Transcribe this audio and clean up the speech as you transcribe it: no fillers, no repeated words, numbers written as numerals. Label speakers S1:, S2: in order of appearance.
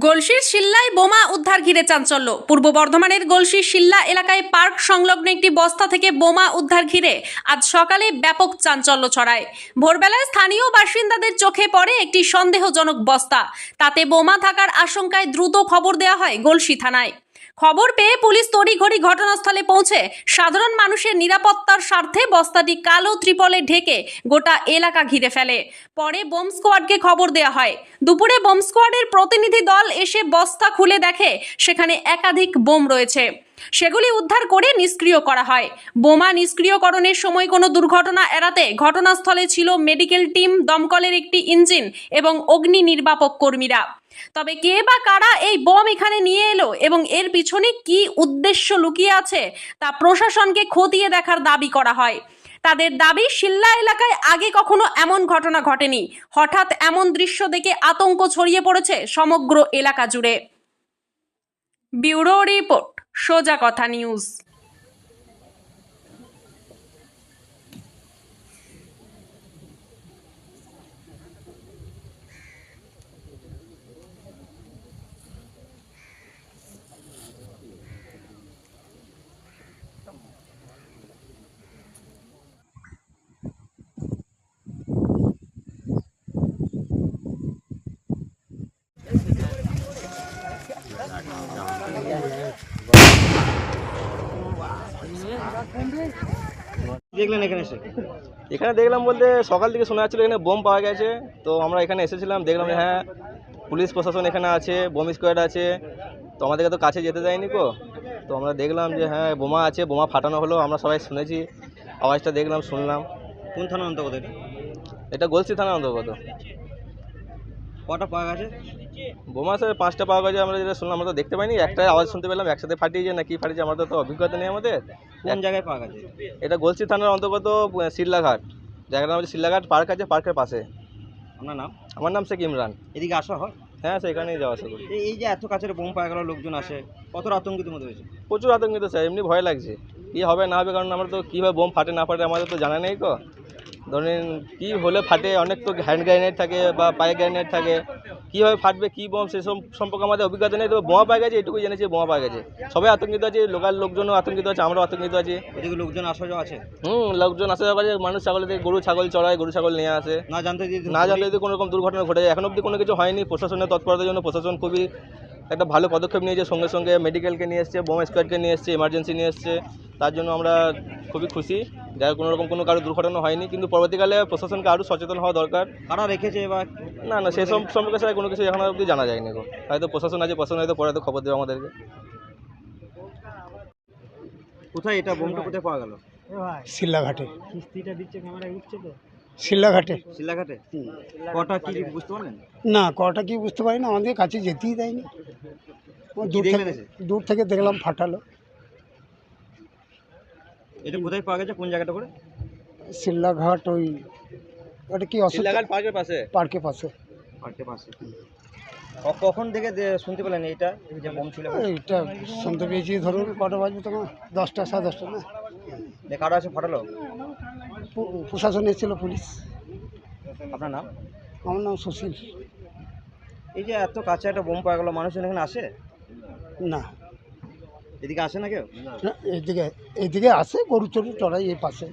S1: গলসির শিল্লায় বোমা উদ্ধার ঘিরে চাঞ্চল্য। পূর্ব বর্ধমানের গলসির শিল্লা এলাকায় পার্ক সংলগ্ন একটি বস্তা থেকে বোমা উদ্ধার ঘিরে আজ সকালে ব্যাপক চাঞ্চল্য ছড়ায়। ভোরবেলায় স্থানীয় বাসিন্দাদের চোখে পড়ে একটি সন্দেহজনক বস্তা। তাতে বোমা থাকার আশঙ্কায় দ্রুত খবর দেওয়া হয় গলসি থানায়। খবর পেয়ে পুলিশ তড়িঘড়ি ঘটনাস্থলে পৌঁছে সাধারণ মানুষের নিরাপত্তার স্বার্থে বস্তাটি কালো ত্রিপলে ঢেকে গোটা এলাকা ঘিরে ফেলে। পরে বোম স্কোয়াডকে খবর দেওয়া হয়। দুপুরে বোম স্কোয়াডের প্রতিনিধি দল এসে বস্তা খুলে দেখে সেখানে একাধিক বোম রয়েছে। সেগুলি উদ্ধার করে নিষ্ক্রিয় করা হয়। বোমা নিষ্ক্রিয়করণের সময় কোনো দুর্ঘটনা এড়াতে ঘটনাস্থলে ছিল মেডিকেল টিম, দমকলের একটি ইঞ্জিন এবং অগ্নি নির্বাপক কর্মীরা। তবে কে বা কারা এই বোম এখানে নিয়ে এলো এবং এর পিছনে কি উদ্দেশ্য লুকিয়ে আছে তা প্রশাসনকে খতিয়ে দেখার দাবি করা হয়। তাদের দাবি, শিল্লা এলাকায় আগে কখনো এমন ঘটনা ঘটেনি। হঠাৎ এমন দৃশ্য দেখে আতঙ্ক ছড়িয়ে পড়েছে সমগ্র এলাকা জুড়ে। ব্যুরো রিপোর্ট, সোজা কথা নিউজ।
S2: দেখলেন এখানে এসে?
S3: এখানে দেখলাম বলতে সকাল থেকে শোনা যাচ্ছিলো এখানে বোম পাওয়া গেছে। তো আমরা এখানে এসেছিলাম, দেখলাম যে হ্যাঁ পুলিশ প্রশাসন এখানে আছে, বোম স্কোয়াড আছে। তো আমাদেরকে তো কাছে যেতে দেয়নি কো। তো আমরা দেখলাম যে হ্যাঁ বোমা আছে, বোমা ফাটানো হলো। আমরা সবাই শুনেছি, আওয়াজটা দেখলাম, শুনলাম।
S2: কোন থানার অন্তর্গত এটা?
S3: এটা গলসি থানার অন্তর্গত।
S2: কটা পাওয়া গেছে?
S3: বোমা স্যার 5টা পাওয়া গেছে। আমরা যেটা শুনলাম, আমরা তো দেখতে পাইনি, একটা আওয়াজ শুনতে পেলাম। একসাথে ফাটিয়েছে না কি ফাটিয়েছে আমাদের তো অভিজ্ঞতা নেই আমাদের।
S2: কোন জায়গায় পাওয়া গেছে?
S3: এটা গলসি থানার অন্তর্গত শিল্লাঘাট। জায়গাটার নাম হচ্ছে শিল্লাঘাট পার্ক আছে, পার্কের পাশে।
S2: আপনার নাম?
S3: আমার নাম শেখ ইমরান।
S2: এদিকে আসা হয়?
S3: হ্যাঁ সেখানেই যাওয়া আসা করি।
S2: এই যে এত কাছের বোম পাওয়া গেল, লোকজন আসে, কতটা আতঙ্কিত মধ্যে হয়েছে?
S3: প্রচুর আতঙ্কিত স্যার, এমনি ভয় লাগছে কী হবে না হবে, কারণ আমরা তো কীভাবে বোম ফাটে না ফাটে আমাদের তো জানা নেই তো। ধরেন কী হলে ফাটে, অনেক তো হ্যান্ড গ্রেনেড থাকে বা পায়ে গ্রেনেড থাকে, কীভাবে ফাটবে কী বোম সেসব সম্পর্কে আমাদের অভিজ্ঞতা নেই। তবে বোমা পাওয়া গেছে এটুকুই জেনেছি, বোমা পাওয়া গেছে। সবাই আতঙ্কিত আছে, লোকাল লোকজনও আতঙ্কিত আছে, আমরাও আতঙ্কিত আছি।
S2: এদিকে লোকজন আসা যাওয়া আছে?
S3: লোকজন আসা যাওয়া আছে। মানুষ ছাগল থেকে গরু ছাগল চড়ায়, গরু ছাগল নিয়ে আসে।
S2: না জানতে
S3: যদি কোনো রকম দুর্ঘটনা ঘটে যায়। এখন অবধি কোনো কিছু হয়নি। প্রশাসনের তৎপরতার জন্য প্রশাসন খুবই একটা ভালো পদক্ষেপ নিয়েছে। সঙ্গে সঙ্গে মেডিকেলকে নিয়ে এসছে, বোম স্কোয়াডকে নিয়ে এসছে, এমার্জেন্সি নিয়ে এসছে। তার জন্য আমরা খুবই খুশি, যার কোনো রকম কোনো কারো দুর্ঘটনা হয়নি। কিন্তু পরবর্তীকালে প্রশাসনকে আরও সচেতন হওয়া দরকার।
S2: কারা রেখেছে বা
S3: না সেসব সম্পর্কে স্যার কোনো কিছু এখন অবধি জানা যায়নি গো। হয়তো প্রশাসন আছে, প্রশাসন হয়তো পরে খবর দেবে আমাদেরকে।
S2: কোথায় এটা বোমটা কোথায় পাওয়া গেল?
S4: শিল্লাঘাটে।
S2: কিস্তিটা দিচ্ছে, ক্যামেরায় উঠছে তো?
S4: শিল্লাঘাটে।
S2: শিলাঘাটে? কটা কি বুঝতে পারলেন?
S4: না কটা কি বুঝতে পারি না, আমাদের কাছে যেতেই দেয়নি। দূর থেকে দেখলাম ফাটালো।
S2: এটা কোথায় পাওয়া গেছে, কোন জায়গাটা করে?
S4: শিল্লাঘাট, ওই ওটা কি
S3: শিল্লাঘাট পার্কের পাশে।
S4: পার্কের পাশে।
S2: পার্কের পাশে। কখন থেকে শুনতে পেলেন এইটা যে বোম ছিল?
S4: এইটা শুনতে পেয়েছি ধরুন কটা বাজবে তোমার, 10টা 10:30 না।
S2: কারা আছে ফাটালো?
S4: প্রশাসন এসেছিল, পুলিশ।
S2: আপনার নাম?
S4: আমার নাম সুশীল।
S2: এই যে এত কাছে একটা বোম পাওয়া গেল, মানুষজন এখানে আসে
S4: না,
S2: এদিকে আসে না কেউ?
S4: এইদিকে আসে, গরু চরু চড়াই এই পাশে।